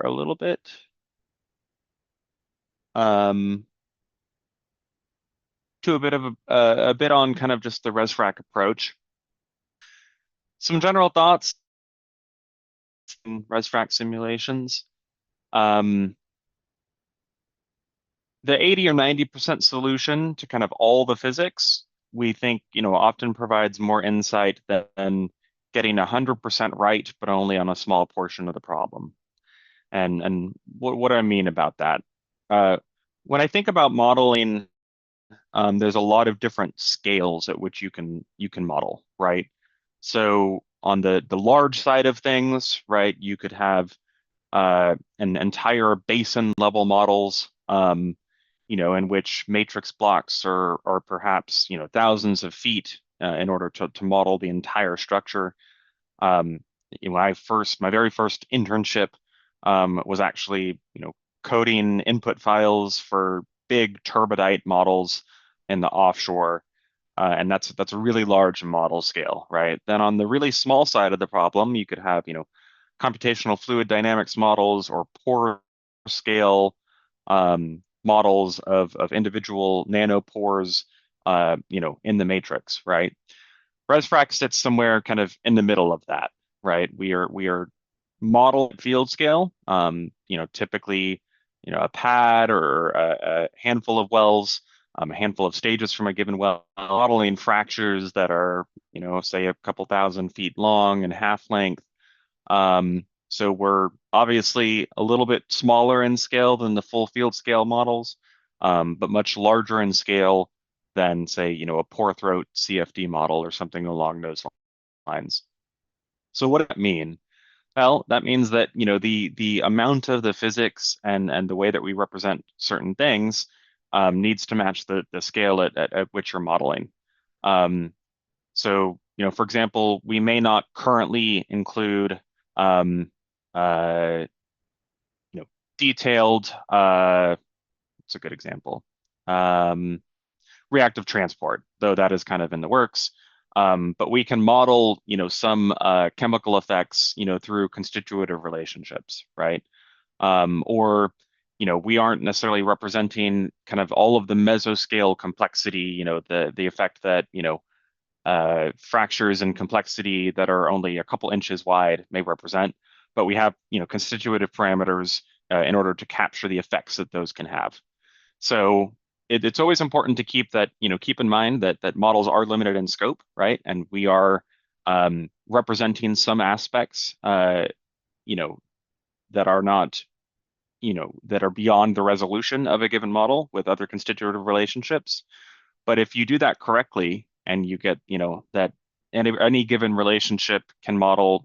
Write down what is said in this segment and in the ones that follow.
a little bit. Um, to a bit on kind of just the ResFrac approach. Some general thoughts in ResFrac simulations. Um, the 80 or 90% solution to kind of all the physics, we think, often provides more insight than getting 100% right, but only on a small portion of the problem. And what do I mean about that? Uh, when I think about modeling, there's a lot of different scales at which you can model, right? So on the large side of things, right, you could have an entire basin level models, in which matrix blocks are perhaps thousands of feet in order to model the entire structure. Um, my very first internship was actually coding input files for big turbidite models in the offshore. And that's a really large model scale, right? Then on the really small side of the problem, you could have, computational fluid dynamics models or pore scale models of individual nanopores, in the matrix, right? ResFrac sits somewhere kind of in the middle of that, right? We are model field scale, typically, a pad or a handful of wells, a handful of stages from a given well, modeling fractures that are, say a couple thousand feet long and half length. So we're obviously a little bit smaller in scale than the full field scale models, but much larger in scale than, say, a pore throat CFD model or something along those lines. So what does that mean? Well, that means that, the amount of the physics and the way that we represent certain things needs to match the scale at which you're modeling. So, for example, we may not currently include um, uh, detailed, what's a good example? Um, Reactive transport, though that is kind of in the works. But we can model, some chemical effects, through constitutive relationships, right? Or, we aren't necessarily representing kind of all of the mesoscale complexity, the effect that, fractures and complexity that are only a couple inches wide may represent, but we have, constitutive parameters in order to capture the effects that those can have. So it's always important to keep in mind that models are limited in scope, right? And we are representing some aspects, that are not, that are beyond the resolution of a given model with other constitutive relationships. But if you do that correctly and you get, that any given relationship can model,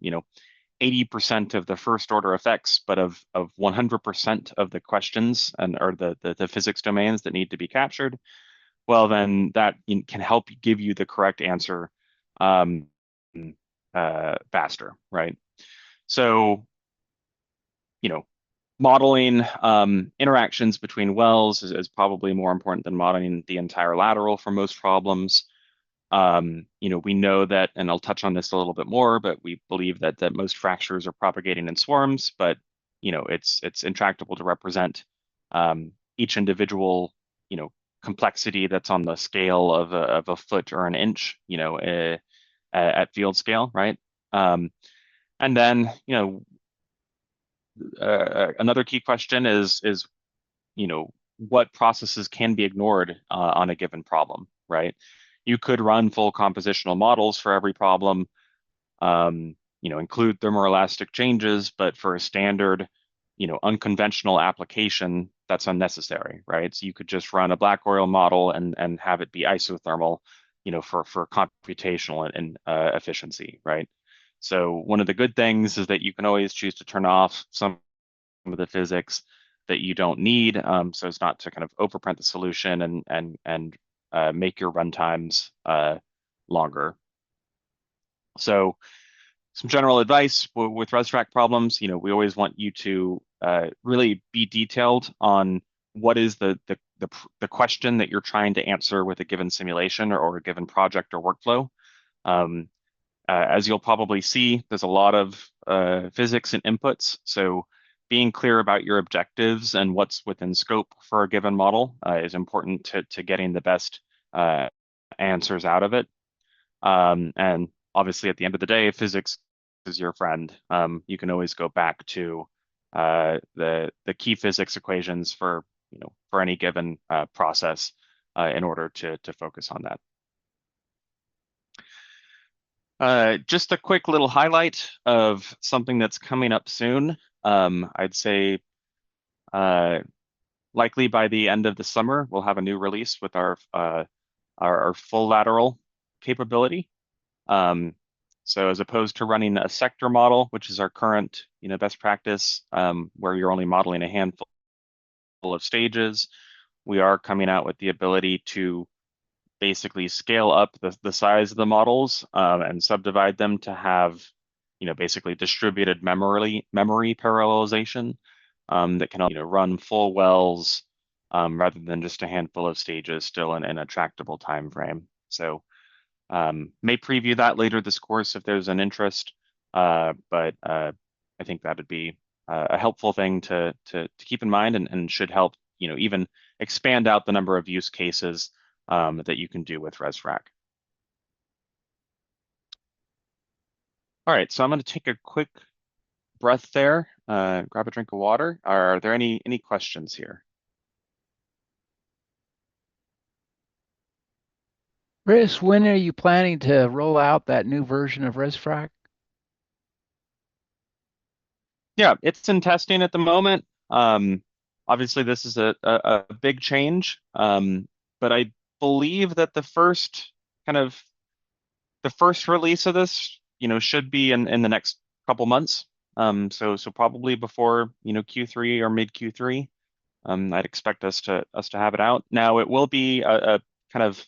80% of the first order effects, but of 100% of the questions or the physics domains that need to be captured, well, then that can help give you the correct answer um, faster, right? So, modeling interactions between wells is probably more important than modeling the entire lateral for most problems. We know that, and I'll touch on this a little bit more, but we believe that most fractures are propagating in swarms, but it's intractable to represent each individual, complexity that's on the scale of a foot or an inch, at field scale, right? And then, another key question is what processes can be ignored on a given problem, right? You could run full compositional models for every problem, include thermoelastic changes, but for a standard, unconventional application, that's unnecessary, right? So you could just run a black oil model and have it be isothermal, for computational and efficiency, right? So one of the good things is that you can always choose to turn off some of the physics that you don't need, so as not to kind of overprint the solution and make your runtimes longer. So some general advice with ResTrack problems, we always want you to really be detailed on what is the question that you're trying to answer with a given simulation or a given project or workflow. As you'll probably see, there's a lot of physics and inputs. So being clear about your objectives and what's within scope for a given model is important to getting the best uh, answers out of it. And obviously, at the end of the day, physics is your friend. You can always go back to the key physics equations for for any given process in order to focus on that. Just a quick little highlight of something that's coming up soon. I'd say uh, likely by the end of the summer, we'll have a new release with our full lateral capability. So as opposed to running a sector model, which is our current, best practice, where you're only modeling a handful of stages, we are coming out with the ability to basically scale up the size of the models and subdivide them to have, basically distributed memory parallelization that can, run full wells rather than just a handful of stages still in a tractable time frame. So may preview that later this course if there's an interest, but I think that would be a helpful thing to keep in mind and should help, even expand out the number of use cases that you can do with ResFrac. All right, so I'm going to take a quick breath there, grab a drink of water. Are there any questions here? Chris, when are you planning to roll out that new version of ResFrac? Yeah, it's in testing at the moment. Obviously, this is a big change, but I believe that the first release of this, should be in the next couple months. So probably before Q3 or mid Q3. I'd expect us to have it out. Now it will be a kind of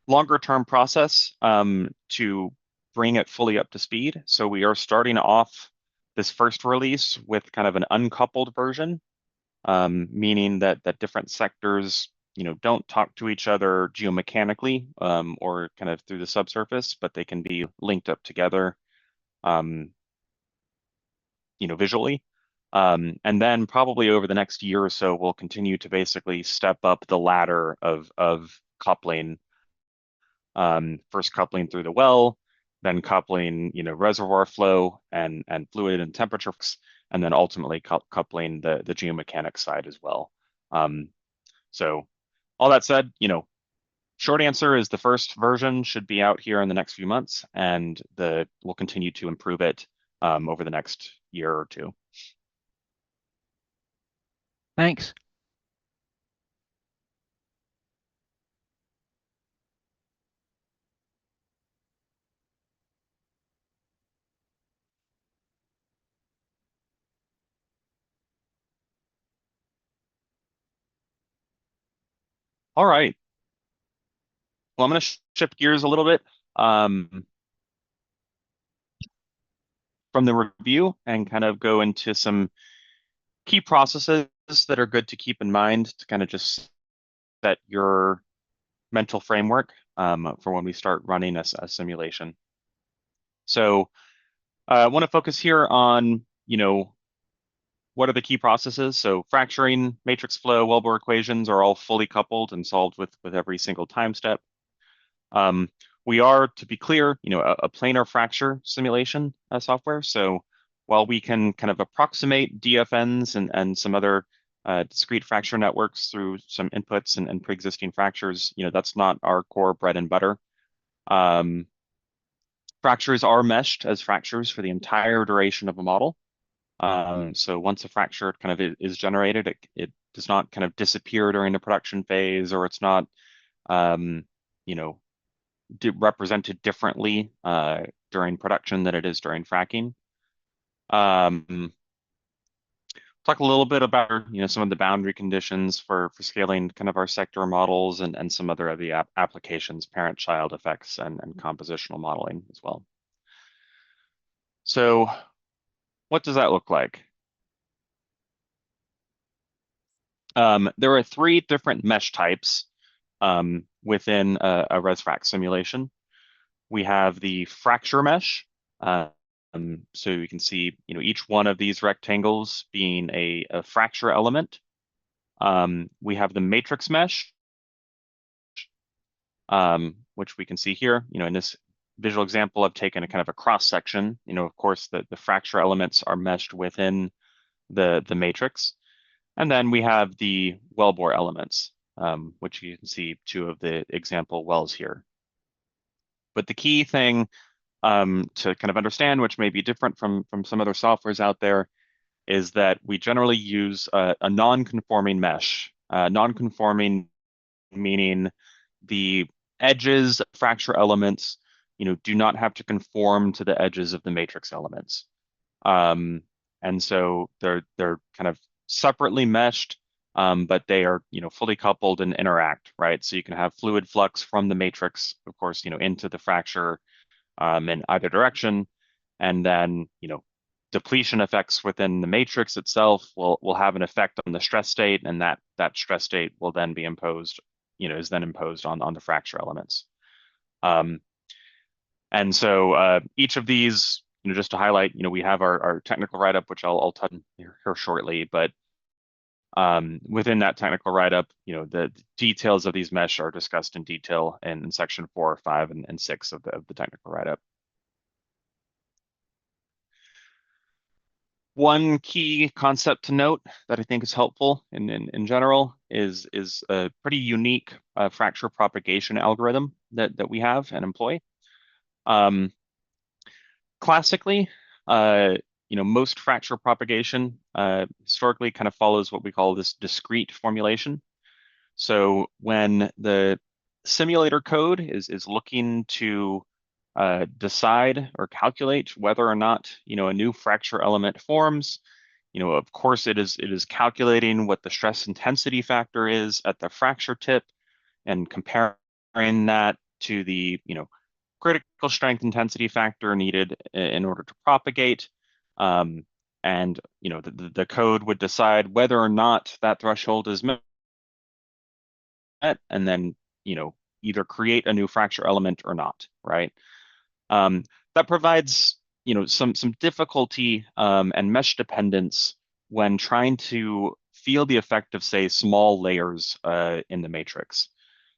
longer term process to bring it fully up to speed. So we are starting off this first release with kind of an uncoupled version, meaning that different sectors, don't talk to each other geomechanically or kind of through the subsurface, but they can be linked up together, um, visually. And then probably over the next year or so, we'll continue to basically step up the ladder of coupling. First coupling through the well, then coupling, reservoir flow and fluid and temperature, and then ultimately coupling the geomechanics side as well. So all that said, short answer is the first version should be out here in the next few months, and we'll continue to improve it over the next year or two. Thanks. All right. Well, I'm going to shift gears a little bit from the review and kind of go into some key processes that are good to keep in mind to kind of just set your mental framework for when we start running a simulation. So I want to focus here on, what are the key processes? So fracturing, matrix flow, wellbore equations are all fully coupled and solved with every single time step. We are, to be clear, a planar fracture simulation software. So while we can kind of approximate DFNs and some other discrete fracture networks through some inputs and pre-existing fractures, that's not our core bread and butter. Fractures are meshed as fractures for the entire duration of a model. So once a fracture kind of is generated, it does not kind of disappear during the production phase, or it's not, you know, represented differently during production than it is during fracking. Talk a little bit about some of the boundary conditions for scaling kind of our sector models and some other of the applications, parent-child effects and compositional modeling as well. So what does that look like? There are three different mesh types within a ResFrac simulation. We have the fracture mesh. So you can see, each one of these rectangles being a fracture element. We have the matrix mesh, which we can see here. In this visual example, I've taken a kind of a cross section. Of course, the fracture elements are meshed within the matrix. And then we have the wellbore elements, which you can see two of the example wells here. But the key thing to kind of understand, which may be different from some other softwares out there, is that we generally use a non-conforming mesh. Non-conforming meaning the edges, fracture elements, do not have to conform to the edges of the matrix elements. And so they're kind of separately meshed, but they are, fully coupled and interact, right? So you can have fluid flux from the matrix, of course, into the fracture in either direction. And then, depletion effects within the matrix itself will have an effect on the stress state, and that stress state will then be imposed, is then imposed on the fracture elements. Um, and so each of these, just to highlight, we have our technical write-up, which I'll touch on here shortly, but within that technical write-up, the details of these mesh are discussed in detail in section 4, 5, and 6 of the technical write-up. One key concept to note that I think is helpful in general is a pretty unique fracture propagation algorithm that we have and employ. Um, Classically, most fracture propagation historically kind of follows what we call this discrete formulation. So when the simulator code is looking to decide or calculate whether or not a new fracture element forms, of course it is calculating what the stress intensity factor is at the fracture tip and comparing that to the critical strength intensity factor needed in order to propagate. Um, and the code would decide whether or not that threshold is met, and then either create a new fracture element or not, right? That provides some difficulty and mesh dependence when trying to feel the effect of, say, small layers in the matrix.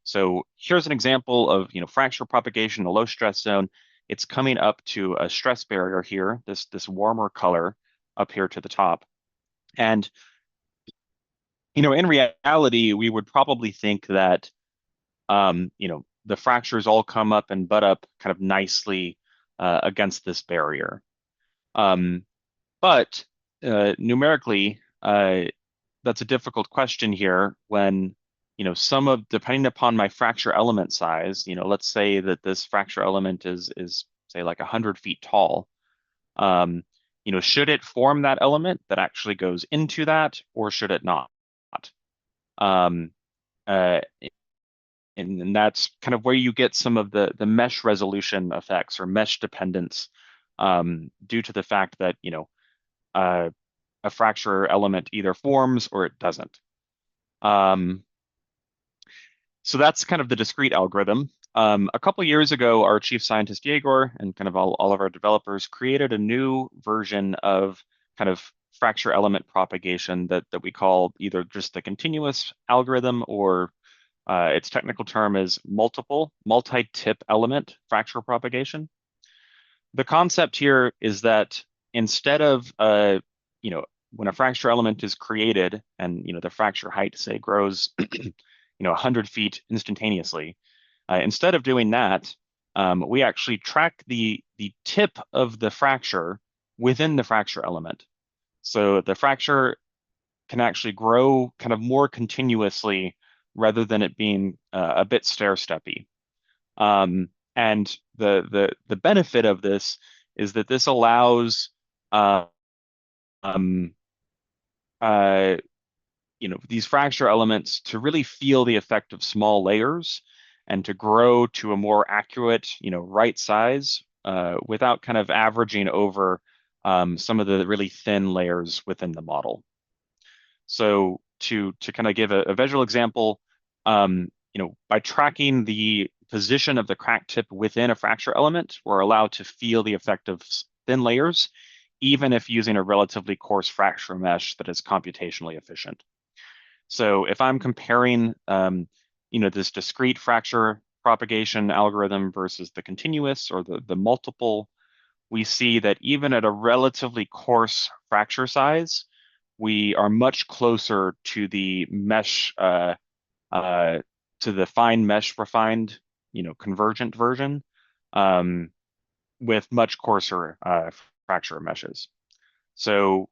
So here's an example of fracture propagation in a low stress zone. It's coming up to a stress barrier here, this warmer color up here to the top. And in reality, we would probably think that the fractures all come up and butt up kind of nicely against this barrier. Um, but numerically, that's a difficult question here when, depending upon my fracture element size, let's say that this fracture element is say like 100 feet tall. Um, should it form that element that actually goes into that, or should it not? Um, uh, and that's kind of where you get some of the mesh resolution effects or mesh dependence due to the fact that uh, a fracture element either forms or it doesn't. Um, so that's kind of the discrete algorithm. A couple years ago, our chief scientist Yegor and kind of all of our developers created a new version of kind of fracture element propagation that we call either just the continuous algorithm, or its technical term is multi-tip element fracture propagation. The concept here is that instead of when a fracture element is created and the fracture height say grows 100 feet instantaneously, instead of doing that, we actually track the tip of the fracture within the fracture element. So the fracture can actually grow kind of more continuously rather than it being a bit stair-steppy. And the benefit of this is that this allows uh, um, uh, these fracture elements to really feel the effect of small layers and to grow to a more accurate, right size without kind of averaging over some of the really thin layers within the model. So to kind of give a visual example, by tracking the position of the crack tip within a fracture element, we're allowed to feel the effect of thin layers, even if using a relatively coarse fracture mesh that is computationally efficient. So if I'm comparing, this discrete fracture propagation algorithm versus the continuous or the multiple, we see that even at a relatively coarse fracture size, we are much closer to the mesh, uh, to the fine mesh refined, convergent version, um, with much coarser fracture meshes. So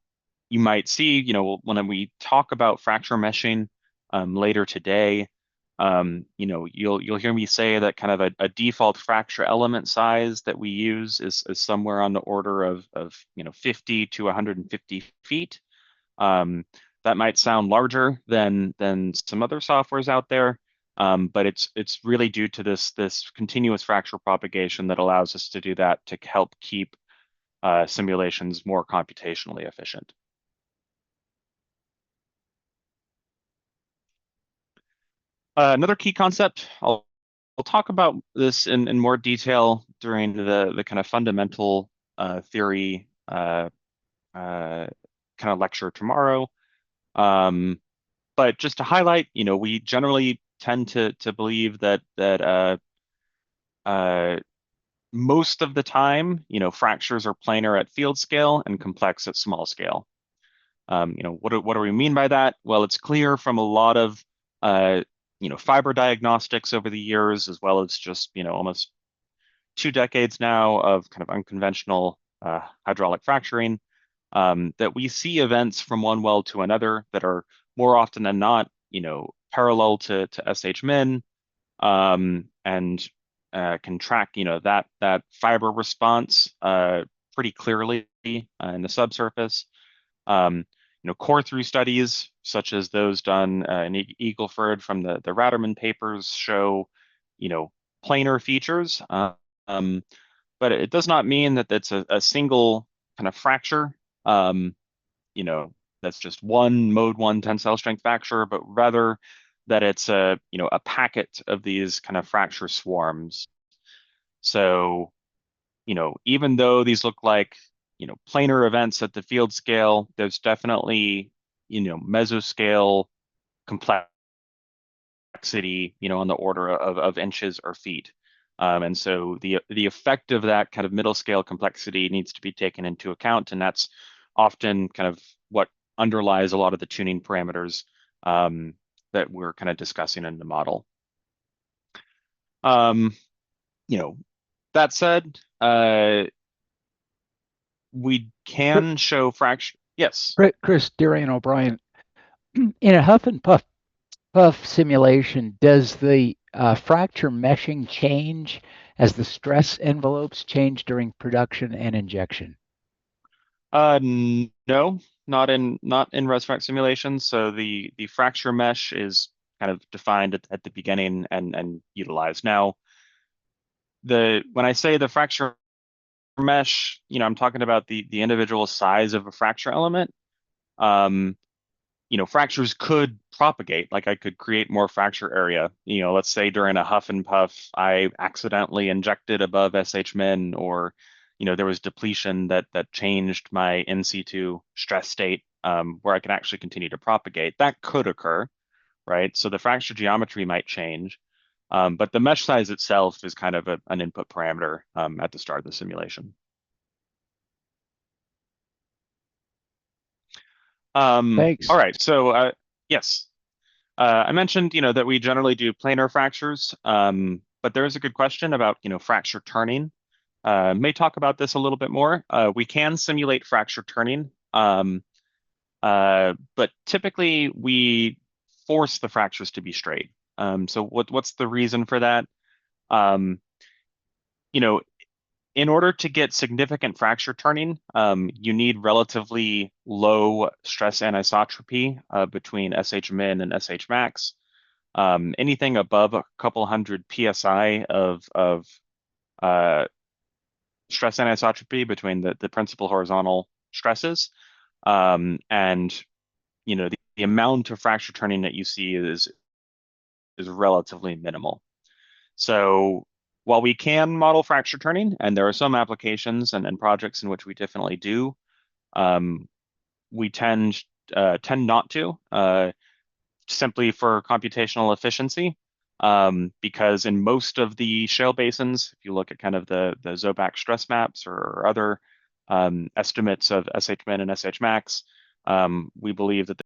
you might see, when we talk about fracture meshing later today, you'll hear me say that kind of a default fracture element size that we use is somewhere on the order of 50 to 150 feet. Um, that might sound larger than some other softwares out there, but it's really due to this continuous fracture propagation that allows us to do that to help keep simulations more computationally efficient. Another key concept, I'll talk about this in more detail during the kind of fundamental theory kind of lecture tomorrow. Um, but just to highlight, we generally tend to believe that uh, most of the time, fractures are planar at field scale and complex at small scale. What do we mean by that? Well, it's clear from a lot of fiber diagnostics over the years, as well as just almost 2 decades now of kind of unconventional hydraulic fracturing, that we see events from one well to another that are more often than not, parallel to SH-min, and can track, that fiber response pretty clearly in the subsurface. Um, core through studies such as those done in Eagleford from the Ratterman papers show, planar features, but it does not mean that that's a single kind of fracture, um, you know, that's just one mode one tensile strength fracture, but rather that it's a packet of these kind of fracture swarms. So, even though these look like, planar events at the field scale, there's definitely, mesoscale complexity, on the order of inches or feet. And so the effect of that kind of middle scale complexity needs to be taken into account, and that's often kind of what underlies a lot of the tuning parameters that we're kind of discussing in the model. Um, you know, that said, we Chr- can show fraction. Yes. Chris, Darian O'Brien, in a huff and puff simulation, does the fracture meshing change as the stress envelopes change during production and injection? No, not in ResFrac simulations. So the fracture mesh is kind of defined at the beginning and utilized. Now, when I say the fracture mesh, I'm talking about the individual size of a fracture element. Um, fractures could propagate. Like I could create more fracture area. Let's say during a huff and puff, I accidentally injected above SH-min, or, there was depletion that changed my in situ stress state, where I can actually continue to propagate. That could occur, right? So the fracture geometry might change. But the mesh size itself is kind of an input parameter at the start of the simulation. All Thanks. right, so yes. I mentioned, that we generally do planar fractures, but there is a good question about, fracture turning. May talk about this a little bit more. We can simulate fracture turning, but typically we force the fractures to be straight. So what's the reason for that? Um, you know, in order to get significant fracture turning, you need relatively low stress anisotropy between SH-min and SH-max. Anything above a couple hundred psi of uh, stress anisotropy between the principal horizontal stresses, and the amount of fracture turning that you see is relatively minimal. So while we can model fracture turning, and there are some applications and projects in which we definitely do, um, we tend not to, simply for computational efficiency. Because in most of the shale basins, if you look at kind of the Zobac stress maps or other estimates of SH min and SH max, we believe that